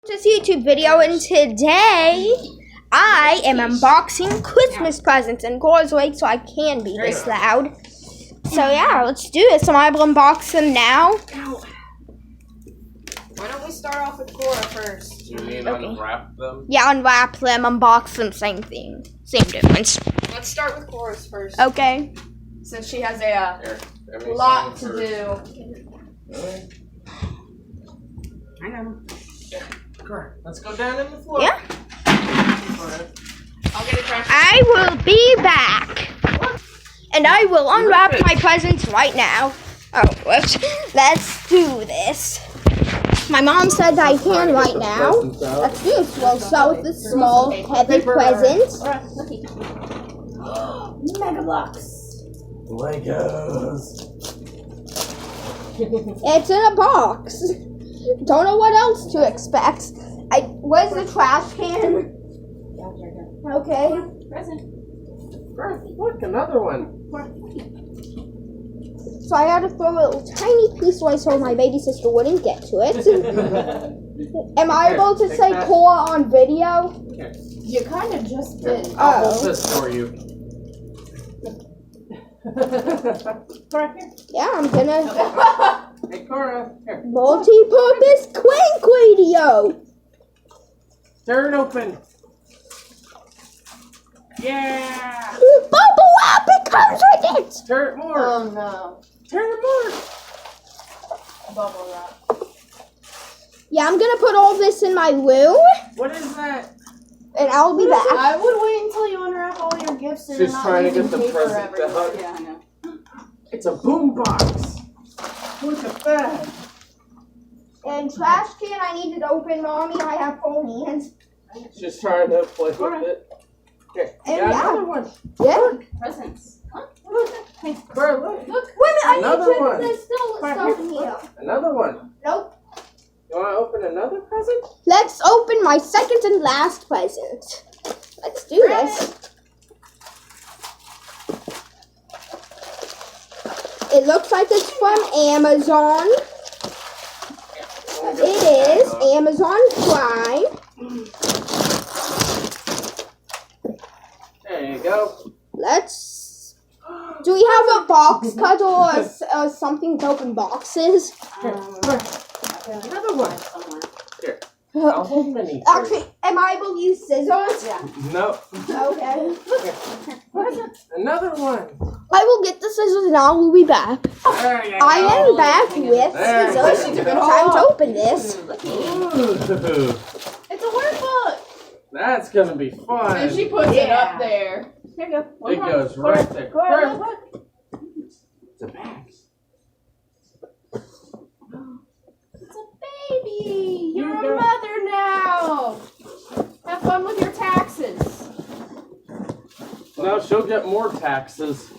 This YouTube video, and today I am unboxing Christmas presents and Cora's awake, so I can be this loud. So yeah, let's do this. So I will unbox them now. Why don't we start off with Cora first? You mean unwrap them? Yeah, unwrap them, unbox them, same thing, same difference. Let's start with Cora's first. Okay. Since she has a Here, lot to do. Really? I know. Cora, let's go down in the floor. Yeah. I'll get it trash. I will be back, and I will unwrap my presents right now. Oh, whoops. Let's do this. My mom said I can right now. Let's do this. We'll start with the small, heavy present. Mega Blocks. Legos. It's in a box. Don't know what else to expect. Where's the trash can? Okay. Present. Look, another one. So I had to throw a little tiny piece away so my baby sister wouldn't get to it. Am I able to say that. Cora on video? You kind of just did. I'll Oh. hold this for you. Cora, here. Yeah, I'm gonna Hey, Cora, here. multi-purpose Quank Radio. Tear it open. Yeah. Bubble wrap, it comes with it. Tear it more. Oh no. Tear it more. Bubble wrap. Yeah, I'm gonna put all this in my room, What is that? and I'll be back. I would wait until you unwrap all your gifts and She's not trying to leaving get the paper present everywhere. done. Yeah, I know. It's a boom box. Look at that. And trash can, I need it open, Mommy. I have full hands. She's trying to play with it. Here, And got yeah. another one. Yeah. Presents. Hey, Cora, look. Wait a minute, I Another need to. one. There's still stuff in here. Another one. Nope. You want to open another present? Let's open my second and last present. Let's do this. It looks like it's from Amazon. It is Amazon Prime. There you go. Let's. Do we have a box cut or something to open boxes? Another one. Here. I'll hold mini. Actually, am I able to use scissors? Yeah. No. Okay. Another one. I will get the scissors and I will be back. There you I go. am back with There. scissors. Time to open this. Ooh, It's a workbook. that's gonna be fun. And she puts it up there. Here you go. One It more. goes right there. Cora, look. It's a bag. It's a baby. You're You a got- mother now. Have fun with your taxes. No, she'll get more taxes.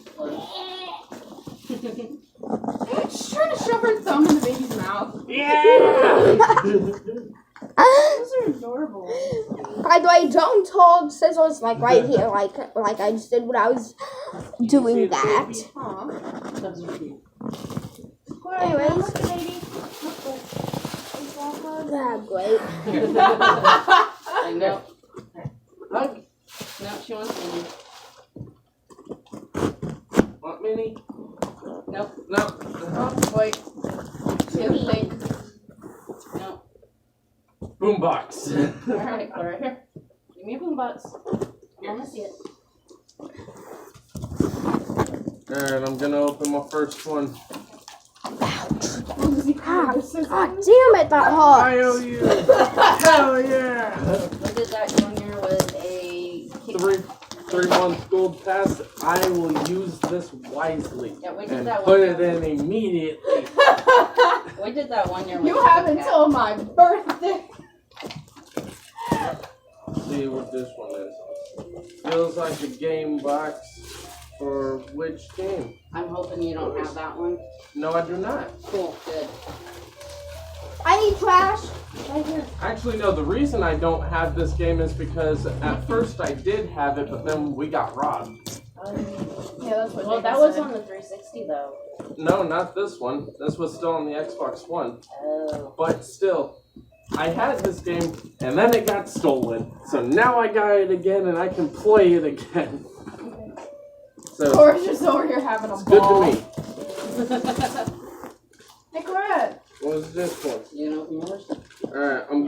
She's trying to shove her thumb in the baby's mouth. Yeah. Those are adorable. By the way, don't hold scissors like right here, like I just did when I was doing that. Aw. Anyways. Look, baby. Yeah, great. I know. Hug. No, she wants me. Want mini? Nope. No. Oh, wait. She has a thing. No. Boombox. Alright, Cora, here. Give me a boombox. I wanna see it. Alright, I'm gonna open my first one. God damn it, that hurt. I owe you. Hell yeah. We did that one year with a 3 month gold pass. I will use this wisely. Yeah, we did And that put one it year. in immediately. We did that one year with You have until my birthday. See what this one is. Feels like a game box for which game? I'm hoping you don't have that one. No, I do not. Cool, good. I need trash. Right here. Actually, no, the reason I don't have this game is because at first I did have it, but then we got robbed. Yeah, that's what. Well, that was on the 360 though. No, not this one. This was still on the Xbox One. Oh. But still, I had this game and then it got stolen. So now I got it again and I can play it again. So Cora's just over here having a it's good to ball. me. Hey, Cora. What was this one? You know yours? Alright, I'm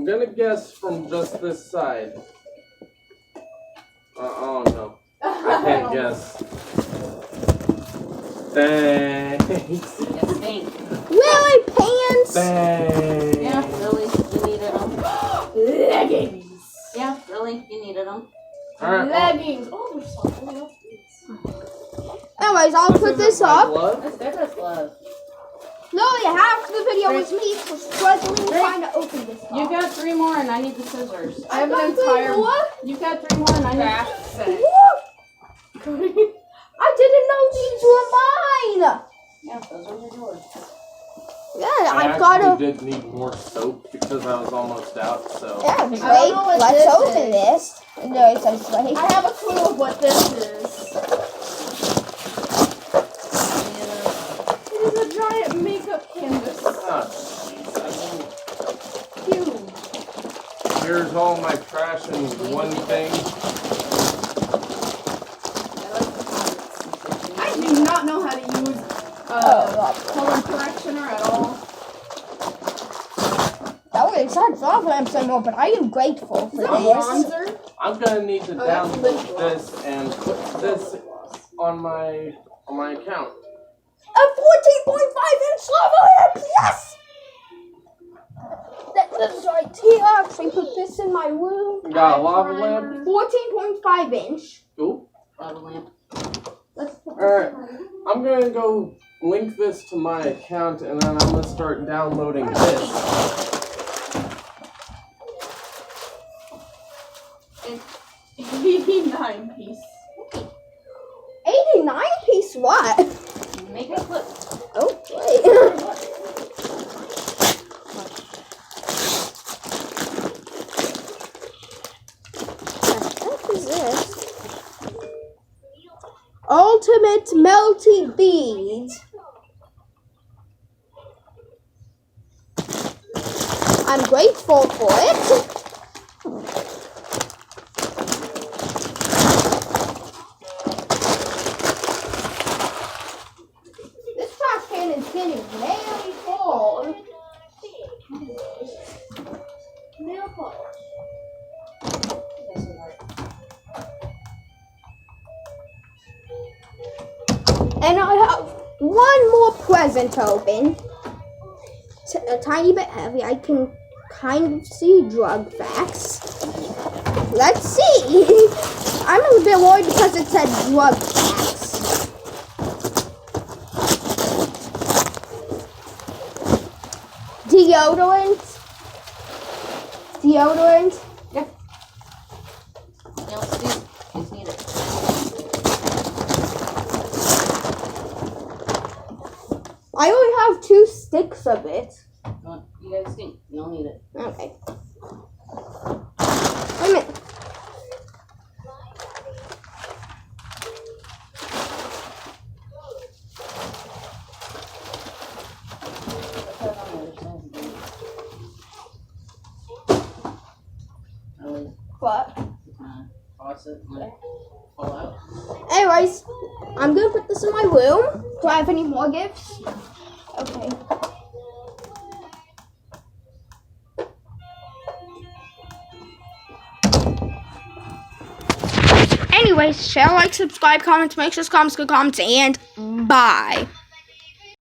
gonna guess from just this side. Oh no. I can't guess. Thanks. Yes, thank. Willy pants. Thanks. Yeah, really, you needed them. Leggings. Yeah, really, you needed them. Alright. Leggings. Oh, there's something else. Anyways, I'll put this up. That's Deborah's glove. Literally half the video was me struggling trying to open this. You got 3 more, and I need the scissors. I have got an 3 entire. more? You got 3 more, and I need the set. I didn't know these were mine. Yeah, those ones are yours. Yeah, I I've got actually to. did need more soap because I was almost out, so. Yeah, I don't wait. know what Let's this open is. this. No, it says right. I have a clue of what this is. It is a giant makeup canvas. Ah, jeez. Huge. Here's all my trash in one thing. I do not know how to use color correctioner at all. That was exciting for lamps anymore, but I am grateful for Is that this. bronzer? I'm gonna need to that's download this and put this on my account. A 14.5-inch lava lamp, yes! That is right here. Actually, put this in my room. Got a lava lamp. 14.5-inch. Cool. Lava lamp. Alright. I'm gonna go link this to my account and then I'm gonna start downloading this. It's 89 piece. 89-piece what? Makeup clip. Oh, wait. What is this? Ultimate melty beads. I'm grateful for it. This trash can is getting very full. Nail polish. And I have one more present to open. It's a tiny bit heavy. I can kind of see drug facts. Let's see. I'm a bit worried because it said drug facts. Deodorant. Nail stick is needed. I only have 2 sticks of it. You guys think? You don't need it. Okay. Wait a minute. What? Faucet might fall out. Anyways, I'm gonna put this in my room. Do I have any more gifts? Okay. Anyways, share, like, subscribe, comment, make sure comments, good comments, and bye.